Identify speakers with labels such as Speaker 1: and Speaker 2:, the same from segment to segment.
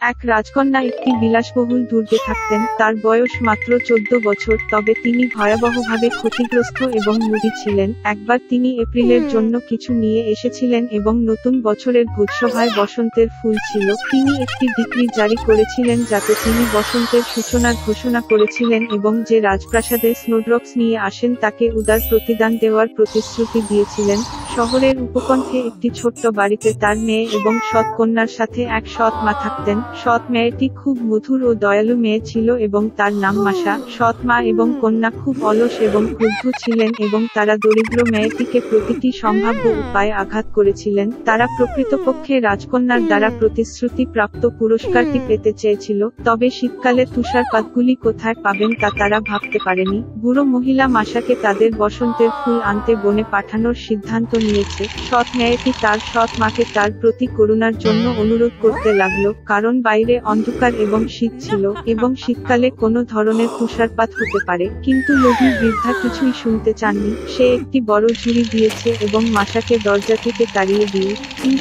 Speaker 1: এক রাজকন্যা একটি বিলাসবহুল দুর্গে থাকতেন। তার বয়স মাত্র 14 বছর, তবে তিনি ভয়াবহভাবে ক্ষতিগ্রস্ত এবং মুদি ছিলেন। একবার তিনি এপ্রিলের জন্য কিছু নিয়ে এসেছিলেন এবং নতুন বছরের ভোজসভায় বসন্তের ফুল ছিল। তিনি একটি ডিক্রি জারি করেছিলেন যাতে তিনি বসন্তের সূচনার ঘোষণা করেছিলেন এবং যে রাজপ্রাসাদে স্নোড্রপস নিয়ে আসেন তাকে উদার প্রতিদান দেওয়ার প্রতিশ্রুতি দিয়েছিলেন। শহরের উপকণ্ঠে একটি ছোট্ট বাড়িতে তার মেয়ে এবং সৎ কন্যার সাথে এক সৎ মা থাকতেন। সৎ মেয়েটি খুব মধুর ও দয়ালু মেয়ে ছিল এবং তার নাম মাসা। সৎ মা এবং কন্যা খুব অলস এবং ক্রুদ্ধ ছিলেন এবং তারা দরিদ্র মেয়েটিকে প্রতিটি সম্ভাব্য উপায়ে আঘাত করেছিলেন। তারা প্রকৃতপক্ষে রাজকন্যার দ্বারা প্রতিশ্রুতি প্রাপ্ত পুরস্কারটি পেতে চেয়েছিল, তবে শীতকালে তুষারপাতগুলি কোথায় পাবেন তা তারা ভাবতে পারেনি। বুড়ো মহিলা মাসাকে তাদের বসন্তের ফুল আনতে বনে পাঠানোর সিদ্ধান্ত নিয়েছে। সৎ মেয়েটি তার সৎ মাকে তার প্রতি করুণার জন্য অনুরোধ করতে লাগলো, কারণ বাইরে অন্ধকার এবং শীত ছিল এবং শীতকালে কোনো ধরনের তুষারপাত হতে পারে। কিন্তু লোভী বৃদ্ধা কিছুই শুনতে চাননি। সে একটি বড় ঝুড়ি দিয়েছে এবং মাসাকে দরজা থেকে তাড়িয়ে দিয়ে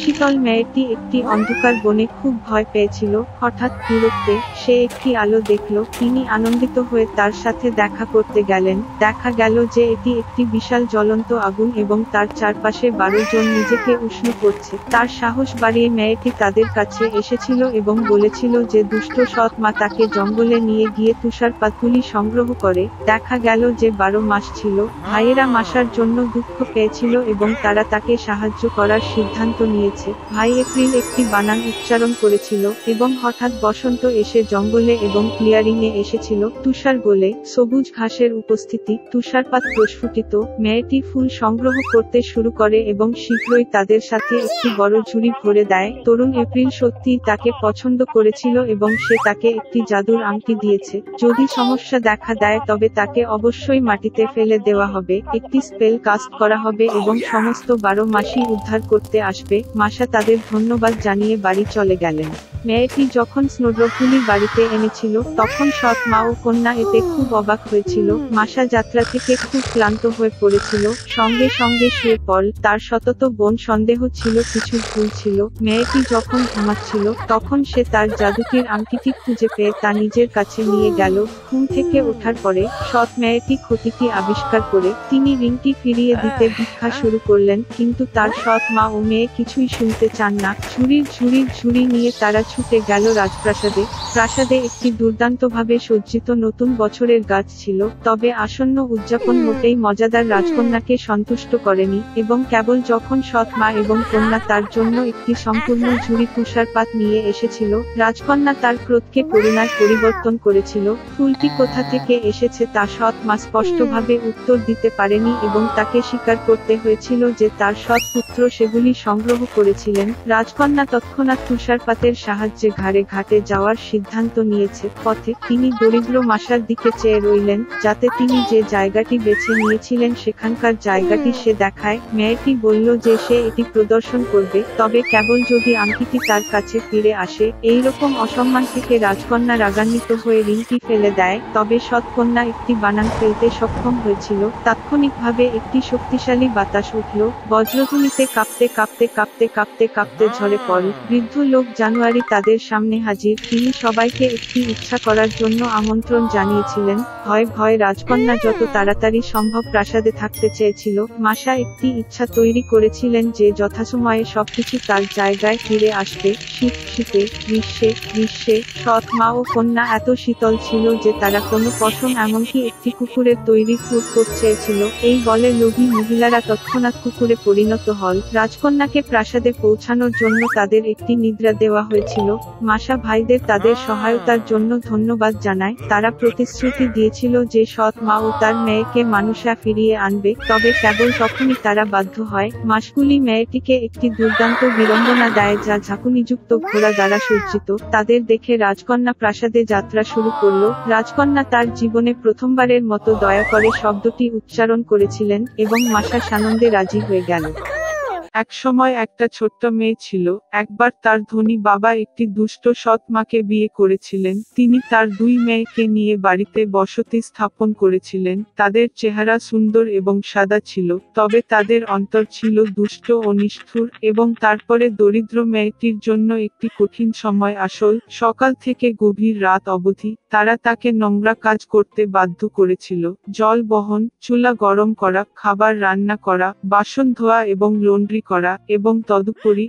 Speaker 1: শীতল মেয়েটি একটি অন্ধকার বনে খুব ভয় পেয়েছিল। হঠাৎ দূরত্বে সে একটি আলো দেখল। তিনি আনন্দিত হয়ে তার সাথে দেখা করতে গেলেন। দেখা গেল যে এটি একটি বিশাল জ্বলন্ত আগুন এবং তার চারপাশে 12 জন নিজেকে উষ্ণ করছে। তার সাহস বাড়িয়ে মেয়েটি তাদের কাছে এসেছিল এবং বলেছিল যে দুষ্ট সৎ মা তাকে জঙ্গলে নিয়ে গিয়ে তুষারপাতগুলি সংগ্রহ করে। দেখা গেল যে 12 মাস ছিল। ভাইয়েরা মাসার জন্য দুঃখ পেয়েছিল এবং তারা তাকে সাহায্য করার সিদ্ধান্ত নিয়েছে। ভাই এপ্রিল একটি বানান উচ্চারণ করেছিল এবং হঠাৎ বসন্ত এসে জঙ্গলে এবং ক্লিয়ারিংয়ে এসেছিল। তুষার গোলে সবুজ ঘাসের উপস্থিতি, তুষারপাত প্রস্ফুটিত। মেয়েটি ফুল সংগ্রহ করতে শুরু করে এবং শীঘ্রই তাদের সাথে একটি বড় ঝুড়ি ভরে দেয়। তরুণ এপ্রিল সত্যিই তাকে পছন্দ করেছিল এবং সে তাকে একটি জাদুর আংটি দিয়েছে। যদি সমস্যা দেখা দেয় তবে তাকে অবশ্যই মাটিতে ফেলে দেওয়া হবে। একটি স্পেল কাস্ট করা হবে এবং সমস্ত 12 মাসই উদ্ধার করতে আসবে। মাসা তাদের ধন্যবাদ জানিয়ে বাড়ি চলে গেলেন। মেয়েটি যখন স্নোড্রপগুলি বাড়িতে এনেছিল তখন সৎ মা ও কন্যা এতে খুব অবাক হয়েছিল। মাসা যাত্রা থেকে খুব ক্লান্ত হয়ে পড়েছিল, সঙ্গে সঙ্গে শুয়ে পড়ল। তার সতত বোন সন্দেহ ছিল কিছু ভুল ছিল। মেয়েটি যখন ঘুমাচ্ছিল তখন সে তার জাদুটির আংটিটি খুঁজে পেয়ে তা নিজের কাছে নিয়ে গেল। ঘুম থেকে ওঠার পরে সৎ মেয়েটি ক্ষতিটি আবিষ্কার করে তিনি রিংটি ফিরিয়ে দিতে ভিক্ষা শুরু করলেন, কিন্তু তার সৎ মা ও মেয়ে কিছুই শুনতে চান না। ঝুড়ি নিয়ে তারা ছুটে গেল রাজপ্রাসাদে। প্রাসাদে একটি দুর্দান্তভাবে সজ্জিত নতুন বছরের গাছ ছিল, তবে আসন্ন উদযাপন মোটেই মজাদার রাজকন্যাকে সন্তুষ্ট করেনি এবং কেবল যখন সৎ মা এবং কন্যা তার জন্য একটি সম্পূর্ণ ঝুড়ি তুষারপাত নিয়ে এসেছিল, রাজকন্যা তার ক্রোধকে করুণায় পরিবর্তন করেছিল। ফুলটি কোথা থেকে এসেছে তা সৎ মা স্পষ্টভাবে উত্তর দিতে পারেনি এবং তাকে স্বীকার করতে হয়েছিল যে তার সৎ পুত্র সেগুলি সংগ্রহ করেছিলেন। রাজকন্যা তৎক্ষণাৎ তুষারপাতের সাহায্যে ঘাটে যাওয়ার সিদ্ধান্ত নিয়েছে। পথে তিনি দরিদ্র মাসার দিকে চেয়ে রইলেন, যাতে তিনি যে জায়গাটি বেছে নিয়েছিলেন সেখানকার জায়গাটি সে দেখায়। মেয়েটি বলল যে সে এটি প্রদর্শন করবে, তবে কেবল যদি আংটিটি তার কাছে ফিরে আসে। এইরকম অসম্মান থেকে রাজকন্যা রাগান্বিত হয়ে রিংটি ফেলে দেয়, তবে সৎ কন্যা একটি বানান ফেলতে সক্ষম হয়েছিল। তাৎক্ষণিকভাবে একটি শক্তিশালী বাতাস উঠল। বজ্রধ্বনিতে কাঁপতে ঝরে পড়ল। বৃদ্ধ লোক জানুয়ারি তাদের সামনে হাজির। তিনি সবাইকে একটি ইচ্ছা করার জন্য আমন্ত্রণ জানিয়েছিলেন। ভয়ে রাজকন্যা যত তাড়াতাড়ি সম্ভব প্রাসাদে থাকতে চেয়েছিল। মাসা একটি ইচ্ছা তৈরি করেছিলেন যে যথাসময়ে সবকিছু তার জায়গায় ফিরে আসবে। শীতে গ্রীষ্মে সৎ মা ও কন্যা এত শীতল ছিল যে তারা কোনো পশম এমনকি একটি কুকুরের তৈরি ফুটকোট চেয়েছিল। এই বলে লোভী মহিলারা তৎক্ষণাৎ কুকুরে পরিণত হল। রাজকন্যাকে প্রাসাদে পৌঁছানোর জন্য তাদের একটি নিদ্রা দেওয়া হয়েছিল। মাসা ভাইদের তাদের সহায়তার জন্য ধন্যবাদ জানায়। তারা প্রতিশ্রুতি দিয়েছিল যে সৎ মা ও তার মেয়েকে মানুষা ফিরিয়ে আনবে, তবে কেবল তখনই তারা বাধ্য হয়। মাসগুলি মেয়েটিকে একটি দুর্দান্ত বিড়ম্বনা দেয় যা ঝাঁকুনিযুক্ত ঘোড়া দ্বারা সজ্জিত। তাদের দেখে রাজকন্যা প্রাসাদে যাত্রা শুরু করল। রাজকন্যা তার জীবনে প্রথমবারের মতো দয়া করে শব্দটি উচ্চারণ করেছিলেন এবং মাসা সানন্দে রাজি হয়ে গেল। একসময় একটা ছোট্ট মেয়ে ছিল। একবার তার ধনী বাবা একটি দুষ্ট সৎ মাকে বিয়ে করেছিলেন। তিনি তার দুই মেয়েকে নিয়ে বাড়িতে বসতি স্থাপন করেছিলেন। তাদের চেহারা সুন্দর এবং সাদা ছিল, তবে তাদের অন্তর ছিল দুষ্ট ও নিষ্ঠুর। এবং তারপরে দরিদ্র মেয়েটির জন্য একটি কঠিন সময় আসল। সকাল থেকে গভীর রাত অবধি তারা তাকে নোংরা কাজ করতে বাধ্য করেছিল। জল বহন, চুলা গরম করা, খাবার রান্না করা, বাসন ধোয়া এবং লন্ড্রি করা, এবং তদুপরি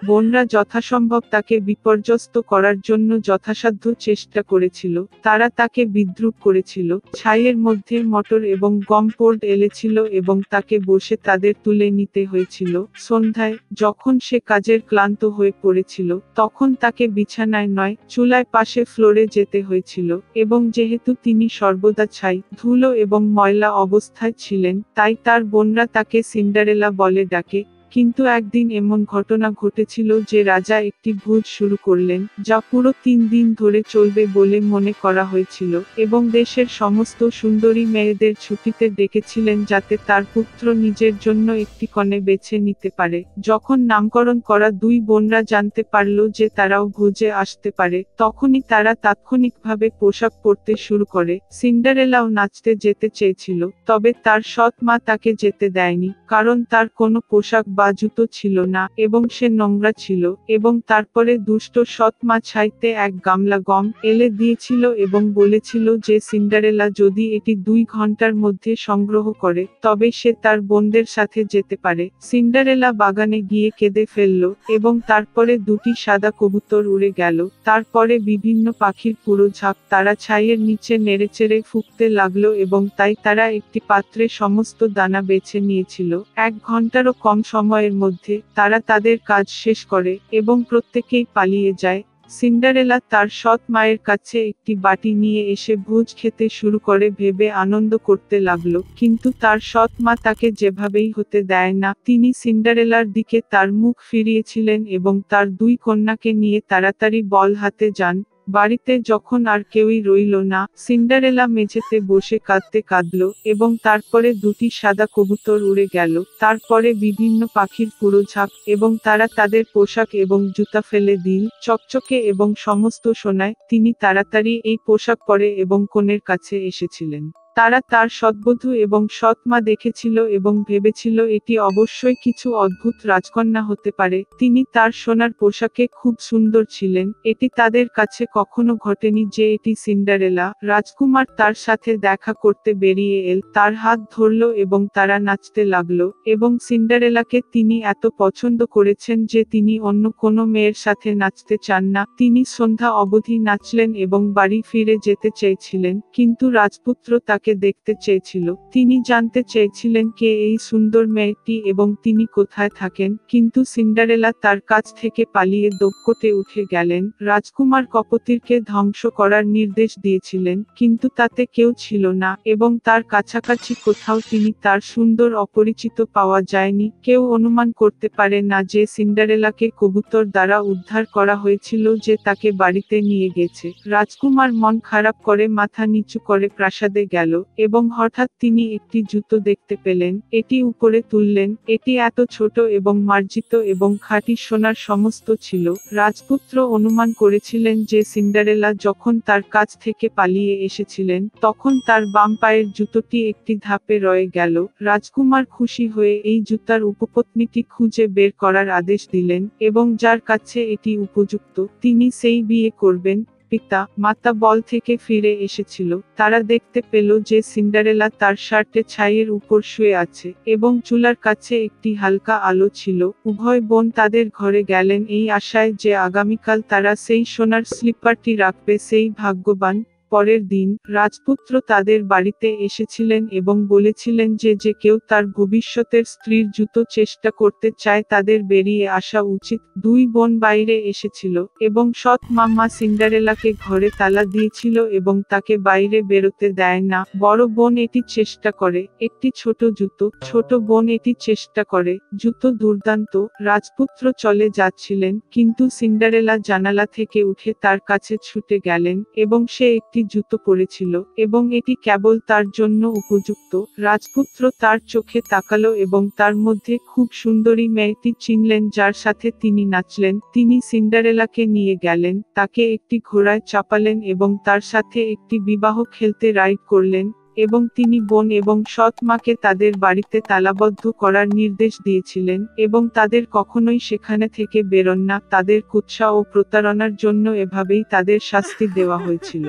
Speaker 1: বোনরা যথাসম্ভব তাকে বিপর্যস্ত করার জন্য যথাসাধ্য চেষ্টা করেছিল। তারা তাকে বিদ্রূপ করেছিল। ছাইয়ের মধ্যে মটর এবং গম পোড় এলেছিল এবং তাকে বসে তাদের তুলে নিতে হয়েছিল। সন্ধ্যায়, যখন সে কাজের ক্লান্ত হয়ে পড়েছিল, তখন তাকে বিছানায় নয়, চুলায় পাশে ফ্লোরে যেতে হয়েছিল। এবং যেহেতু তিনি সর্বদা ছাই, ধুলো এবং ময়লা অবস্থায় ছিলেন, তাই তার বোনরা তাকে সিন্ডারেলা বলে ডাকে। কিন্তু একদিন এমন ঘটনা ঘটেছিল যে রাজা একটি ভোজ শুরু করলেন, যা পুরো 3 দিন ধরে চলবে বলে মনে করা হয়েছিল, এবং দেশের সমস্ত সুন্দরী মেয়েদের ছুটিতে ডেকেছিলেন যাতে তার পুত্র নিজের জন্য একটি কনে বেছে নিতে পারে। যখন নামকরণ করা দুই বোনরা জানতে পারল যে তারাও ভোজে আসতে পারে, তখনই তারা তাৎক্ষণিকভাবে পোশাক পরতে শুরু করে। সিন্ডারেলাও নাচতে যেতে চেয়েছিল, তবে তার সৎ মা তাকে যেতে দেয়নি, কারণ তার কোনো পোশাক বা জুতো ছিল না এবং সে নোংরা ছিল। এবং তারপরে দুষ্ট সৎ মা ছাইতে এক গামলা গম এলে দিয়েছিল এবং বলেছিল যে সিন্ডারেলা যদি এটি 2 ঘন্টার মধ্যে সংগ্রহ করে, তবে সে তার বোনদের সাথে যেতে পারে। সিন্ডারেলা বাগানে গিয়ে কেঁদে ফেলল, এবং তারপরে 2টি সাদা কবুতর উড়ে গেল। তারপরে বিভিন্ন পাখির পুরো ঝাঁক তারা ছাইয়ের নিচে নেড়েচেড়ে ফুঁকতে লাগলো, এবং তাই তারা একটি পাত্রে সমস্ত দানা বেছে নিয়েছিল। 1 ঘন্টারও কম সময়ের মধ্যে তারা তাদের কাজ শেষ করে এবং প্রত্যেকেই পালিয়ে যায়। সিন্ডারেলা তার সৎ মায়ের কাছে একটি বাটি নিয়ে এসে ভোজ খেতে শুরু করে ভেবে আনন্দ করতে লাগলো, কিন্তু তার সৎ মা তাকে যেভাবেই হতে দেয় না। তিনি সিন্ডারেলার দিকে তার মুখ ফিরিয়েছিলেন এবং তার 2 কন্যাকে নিয়ে তাড়াতাড়ি বল হাতে যান। বাড়িতে যখন আর কেউই রইল না, সিন্ডারেলা মেঝেতে বসে কাঁদতে কাঁদল, এবং তারপরে 2টি সাদা কবুতর উড়ে গেল। তারপরে বিভিন্ন পাখির পুরো ঝাঁক, এবং তারা তাদের পোশাক এবং জুতা ফেলে দিল চকচকে এবং সমস্ত সোনায়। তিনি তাড়াতাড়ি এই পোশাক পরে এবং কনের কাছে এসেছিলেন। তারা তার সৎবধূ এবং সৎ মা দেখেছিল এবং ভেবেছিল এটি অবশ্যই কিছু অদ্ভুত রাজকন্যা হতে পারে। তিনি তার সোনার পোশাকে খুব সুন্দর ছিলেন। এটি তাদের কাছে কখনো ঘটেনি যে এটি সিন্ডারেলা। রাজকুমার তার সাথে দেখা করতে বেরিয়ে এল, তার হাত ধরল এবং তারা নাচতে লাগলো, এবং সিন্ডারেলাকে তিনি এত পছন্দ করেছেন যে তিনি অন্য কোনো মেয়ের সাথে নাচতে চান না। তিনি সন্ধ্যা অবধি নাচলেন এবং বাড়ি ফিরে যেতে চেয়েছিলেন, কিন্তু রাজপুত্র তাকে দেখতে চেয়েছিল। তিনি জানতে চেয়েছিলেন কে এই সুন্দর মেয়েটি এবং তিনি কোথায় থাকেন, কিন্তু সিন্ডারেলা তার কাছ থেকে পালিয়ে দোপকোটে উঠে গেলেন। রাজকুমার কপোতিরকে ধ্বংস করার নির্দেশ দিয়েছিলেন, কিন্তু তাতে কেউ ছিল না, এবং তার কাছাকাছি কোথাও তিনি তার সুন্দর অপরিচিত পাওয়া যায়নি। কেউ অনুমান করতে পারে না যে সিন্ডারেলাকে কবুতর দ্বারা উদ্ধার করা হয়েছিল যে তাকে বাড়িতে নিয়ে গেছে। রাজকুমার মন খারাপ করে মাথা নিচু করে প্রাসাদে গেল, এবং হঠাৎ তিনি একটি জুতো দেখতে পেলেন। এটি উপরে তুললেন। এটি এত ছোট এবং মার্জিত এবং খাঁটি সোনার সমস্ত ছিল। রাজপুত্র অনুমান করেছিলেন যে সিন্ডারেলা যখন তার কাছ থেকে পালিয়ে এসেছিলেন, তখন তার বাম পায়ের জুতোটি একটি ধাপে রয়ে গেল। রাজকুমার খুশি হয়ে এই জুতার উপপত্নীটি খুঁজে বের করার আদেশ দিলেন, এবং যার কাছে এটি উপযুক্ত, তিনি সেই বিয়ে করবেন। পিতা মাতা বল থেকে ফিরে এসেছিল। তারা দেখতে পেল যে সিন্ডারেলা তার শার্টে ছাইয়ের উপর শুয়ে আছে, এবং চুলার কাছে একটি হালকা আলো ছিল। উভয় বোন তাদের ঘরে গেলেন এই আশায় যে আগামীকাল তারা সেই সোনার স্লিপারটি রাখবে। সেই ভাগ্যবান। পরের দিন, রাজপুত্র তাদের বাড়িতে এসেছিলেন এবং বলেছিলেন যে যে কেউ তার ভবিষ্যতের স্ত্রীর জুতো চেষ্টা করতে চায় তাদের বেরিয়ে আসা উচিত। 2 বোন বাইরে এসেছিল, এবং সৎ মাম্মা সিন্ডারেলাকে ঘরে তালা দিয়েছিল এবং তাকে বাইরে বেরোতে দেয় না। বড় বোন এটি চেষ্টা করে, একটি ছোট জুতো। ছোট বোন এটি চেষ্টা করে, জুতো দুর্দান্ত। রাজপুত্র চলে যাচ্ছিলেন, কিন্তু সিন্ডারেলা জানালা থেকে উঠে তার কাছে ছুটে গেলেন, এবং সে একটি একটি জুতো পরেছিল এবং এটি কেবল তার জন্য উপযুক্ত। রাজপুত্র তার চোখে তাকালো এবং তার মধ্যে খুব সুন্দরী মেয়েটি চিনলেন যার সাথে তিনি নাচলেন। তিনি সিন্ডারেলাকে নিয়ে গেলেন, তাকে একটি ঘোড়ায় চাপালেন এবং তার সাথে একটি বিবাহ খেলতে রাইড করলেন, এবং তিনি বোন এবং সৎ মাকে তাদের বাড়িতে তালাবদ্ধ করার নির্দেশ দিয়েছিলেন এবং তাদের কখনোই সেখানে থেকে বেরোন না। তাদের কুৎসা ও প্রতারণার জন্য এভাবেই তাদের শাস্তি দেওয়া হয়েছিল।